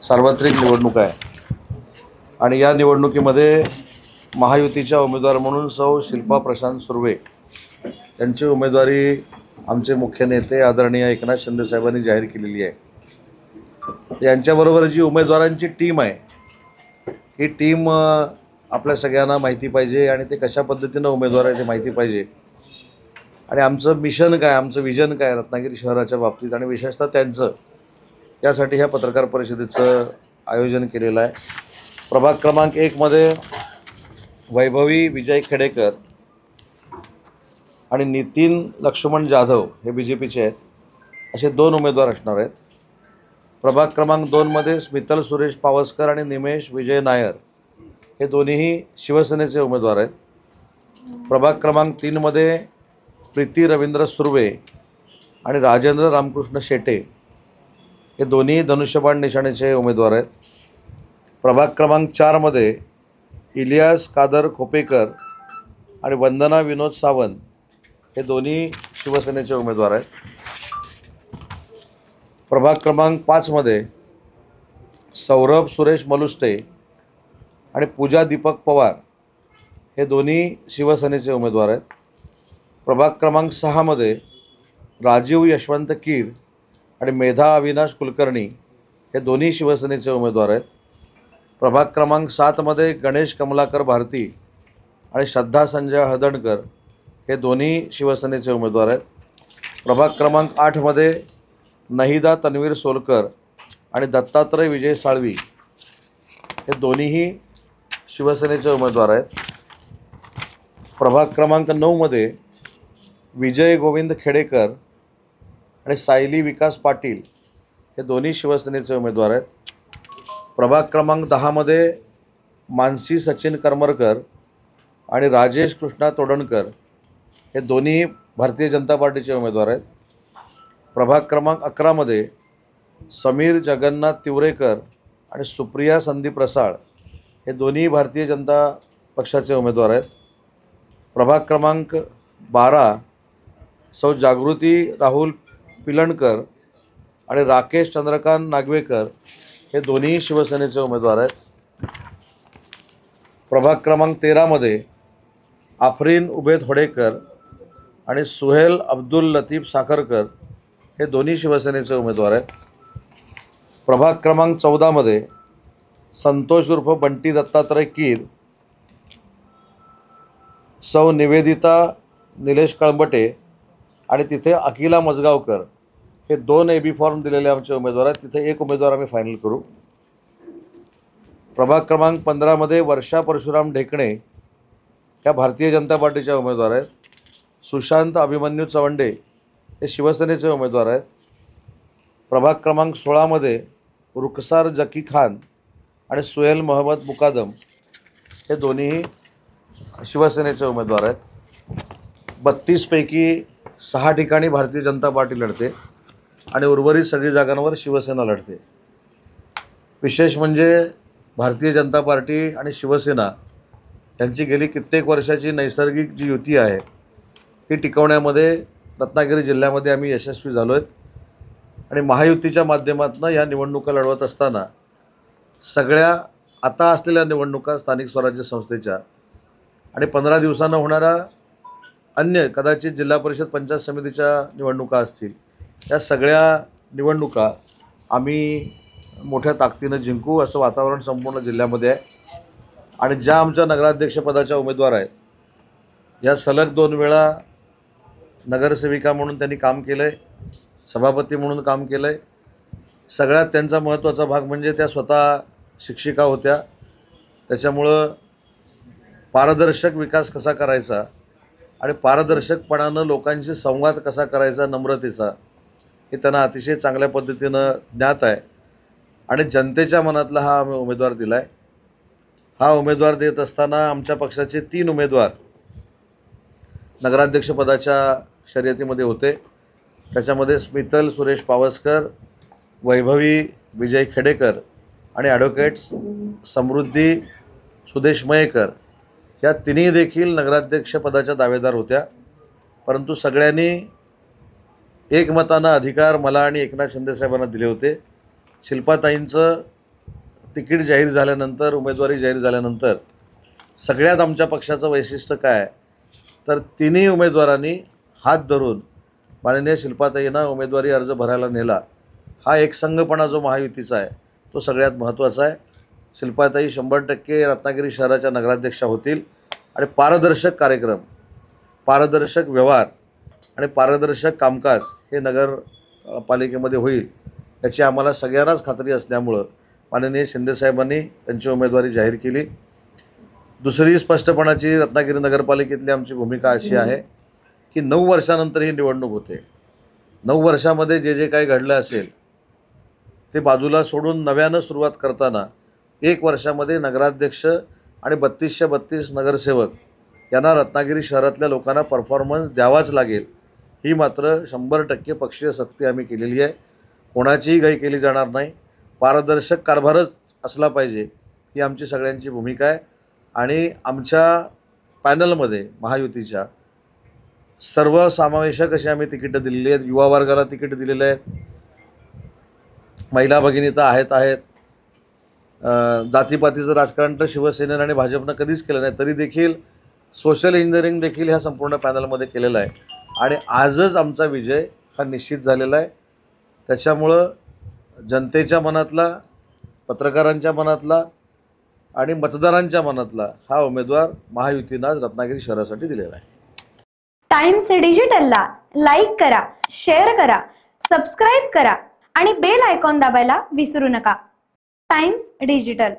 सार्वत्रिक निवडणूक आहे आणि या निवडणुकीमध्ये महायुतीच्या उमेदवार म्हणून सौ शिल्पा प्रशांत सुर्वे यांची उमेदवारी आमचे मुख्य नेते आदरणीय एकनाथ शिंदे साहेबांनी जाहीर केलेली आहे। यांच्याबरोबर जी उमेदवारांची टीम आहे ही टीम आपल्या सगळ्यांना माहिती पाहिजे आणि ते कशा पद्धतीनं उमेदवार आहे ते माहिती पाहिजे आणि आमचं मिशन काय, आमचं विजन काय रत्नागिरी शहराच्या बाबतीत आणि विशेषतः त्यांचं, यासाठी ह्या पत्रकार परिषदेचं आयोजन केलेलं आहे। प्रभाग क्रमांक 1 मध्ये वैभवी विजय खेडेकर आणि नितीन लक्ष्मण जाधव हे BJPचे आहेत, असे 2 उमेदवार असणार आहेत। प्रभाग क्रमांक 2 मध्ये स्मितल सुरेश पावसकर आणि निमेश विजय नायर हे दोन्हीही शिवसेनेचे उमेदवार आहेत। प्रभाग क्रमांक 3 मध्ये प्रीती रवींद्र सुर्वे आणि राजेंद्र रामकृष्ण शेटे हे दोन्ही धनुष्यबाण निशाणीचे उमेदवार आहेत। प्रभाग क्रमांक 4 मध्ये इलियास कादर खोपेकर आणि वंदना विनोद सावंत हे दोन्ही शिवसेनेचे उमेदवार आहेत। प्रभाग क्रमांक 5 मध्ये सौरभ सुरेश मलुष्टे आणि पूजा दीपक पवार हे दोन्ही शिवसेनेचे उमेदवार आहेत। प्रभाग क्रमांक 6 मध्ये राजीव यशवंत कीर आणि मेधा अविनाश कुलकर्णी हे दोन्ही शिवसेनेचे उमेदवार आहेत। प्रभाग क्रमांक 7 मध्ये गणेश कमलाकर भारती आणि श्रद्धा संजय हळदणकर हे दोन्ही शिवसेनेचे उमेदवार आहेत। प्रभाग क्रमांक 8 मध्ये नहिदा तन्वीर सोलकर आणि दत्तात्रय विजय साळवी हे दोन्हीही शिवसेनेचे उमेदवार आहेत। प्रभाग क्रमांक 9 मध्ये विजय गोविंद खेडेकर आणि सायली विकास पाटील हे दोन्ही शिवसेनेचे उमेदवार आहेत। प्रभाग क्रमांक 10 मध्ये मानसी सचिन करमरकर आणि राजेश कृष्णा तोडणकर हे दोन्ही भारतीय जनता पार्टीचे उमेदवार आहेत। प्रभाग क्रमांक 11 मध्ये समीर जगन्नाथ तिवरेकर आणि सुप्रिया संदीप रसाळ हे दोन्ही भारतीय जनता पक्षाचे उमेदवार आहेत। प्रभाग क्रमांक 12 सौ जागृती राहुल पिलणकर आणि राकेश चंद्रकांत नागवेकर हे दोन्ही शिवसेनेचे उमेदवार आहेत। प्रभाग क्रमांक 13 मध्ये आफरीन उबेद होडेकर आणि सुहेल अब्दुल लतीफ साखरकर हे दोन्ही शिवसेनेचे उमेदवार आहेत। प्रभाग क्रमांक 14 मध्ये संतोष उर्फ बंटी दत्तात्रय कीर, सौ निवेदिता निलेश कळंबटे आणि तिथे अकिला मजगावकर हे 2 AB फॉर्म दिलेले आमचे उमेदवार आहेत। तिथे एक उमेदवार आम्ही फायनल करू। प्रभाग क्रमांक 15 मध्ये वर्षा परशुराम ढेकणे ह्या भारतीय जनता पार्टीच्या उमेदवार आहेत। सुशांत अभिमन्यू चवंडे हे शिवसेनेचे उमेदवार आहेत। प्रभाग क्रमांक 16 मध्ये रुखसार जकी खान आणि सुहेल मोहम्मद मुकादम हे दोन्हीही शिवसेनेचे उमेदवार आहेत। 32 पैकी 6 ठिकाणी भारतीय जनता पार्टी लढते आणि उर्वरित सगळी जागांवर शिवसेना लढते। विशेष म्हणजे भारतीय जनता पार्टी आणि शिवसेना यांची गेली कित्येक वर्षाची नैसर्गिक जी युती आहे ती टिकवण्यामध्ये रत्नागिरी जिल्ह्यामध्ये आम्ही यशस्वी झालो आहेत आणि महायुतीच्या माध्यमातून या निवडणुका लढवत असताना सगळ्या आता असलेल्या निवडणुका स्थानिक स्वराज्य संस्थेच्या आणि 15 दिवसांना होणाऱ्या अन्य कदाचित जिल्हा परिषद पंचायत समितीच्या निवडणुका असतील, या सगळ्या निवडणुका आम्ही मोठ्या ताकदीनं जिंकू असं वातावरण संपूर्ण जिल्ह्यामध्ये आहे। आणि ज्या आमच्या नगराध्यक्षपदाच्या उमेदवार आहेत या सलग 2 वेळा नगरसेविका म्हणून त्यांनी काम केलं आहे, सभापती म्हणून काम केलं आहे। सगळ्यात त्यांचा महत्त्वाचा भाग म्हणजे त्या स्वतः शिक्षिका होत्या, त्याच्यामुळं पारदर्शक विकास कसा करायचा आणि पारदर्शकपणानं लोकांशी संवाद कसा करायचा नम्रतेचा हे त्यांना अतिशय चांगल्या पद्धतीनं ज्ञात आहे आणि जनतेच्या मनातला हा आम्ही उमेदवार दिला आहे। हा उमेदवार देत असताना आमच्या पक्षाचे 3 उमेदवार नगराध्यक्षपदाच्या शर्यतीमध्ये होते। त्याच्यामध्ये स्मितल सुरेश पावसकर, वैभवी विजय खेडेकर आणि ॲडव्होकेट समृद्धी सुदेश मयेकर या तिन्ही देखील नगराध्यक्षपदाच्या दावेदार होत्या। परंतु सगळ्यांनी एकमतानं अधिकार मला आणि एकनाथ शिंदे साहेबांना दिले होते। शिल्पाताईंचं तिकीट जाहीर झाल्यानंतर, उमेदवारी जाहीर झाल्यानंतर सगळ्यात आमच्या पक्षाचं वैशिष्ट्य काय आहे, तर तिन्ही उमेदवारांनी हात धरून माननीय शिल्पाताईंना उमेदवारी अर्ज भरायला नेला. हा एकसंघपणा जो महायुतीचा आहे तो सगळ्यात महत्त्वाचा आहे. शिल्पाताई 100% रत्नागिरी शहराच्या नगराध्यक्षा होतील आणि पारदर्शक कार्यक्रम, पारदर्शक व्यवहार आणि पारदर्शक कामकाज हे नगरपालिकेमध्ये होईल याची आम्हाला सगळ्यांनाच खात्री असल्यामुळं माननीय शिंदेसाहेबांनी त्यांची उमेदवारी जाहीर केली. दुसरी स्पष्टपणाची रत्नागिरी नगरपालिकेतली आमची भूमिका अशी आहे की 9 वर्षानंतर ही निवडणूक होते. 9 वर्षामध्ये जे जे काही घडलं असेल ते बाजूला सोडून नव्यानं सुरुवात करताना 1 वर्षामध्ये नगराध्यक्ष आणि 3232 नगरसेवक यांना रत्नागिरी शहरातल्या लोकांना परफॉर्मन्स द्यावाच लागेल. ही मात्र 100% पक्षीय सक्ती आम्ही केलेली आहे. कोणाचीही घाई केली जाणार नाही. पारदर्शक कारभारच असला पाहिजे ही आमची सगळ्यांची भूमिका आहे. आणि आमच्या पॅनलमध्ये महायुतीच्या सर्वसमावेशक अशी आम्ही तिकीटं दिलेली आहेत. युवा वर्गाला तिकीट दिलेले आहेत, महिला भगिनी तर आहेत. जातीपातीचं राजकारण तर शिवसेनेनं आणि भाजपनं कधीच केलं नाही, तरी देखील सोशल इंजिनिअरिंग देखील ह्या संपूर्ण पॅनलमध्ये केलेलं आहे. आणि आजच आमचा विजय हा निश्चित झालेला आहे. त्याच्यामुळं जनतेच्या मनातला, पत्रकारांच्या मनातला आणि मतदारांच्या मनातला हा उमेदवार महायुतीनं आज रत्नागिरी शहरासाठी दिलेला आहे. टाइम्स डिजिटलला लाईक करा, शेअर करा, सबस्क्राईब करा आणि बेल आयकॉन दाबायला विसरू नका. Times digital.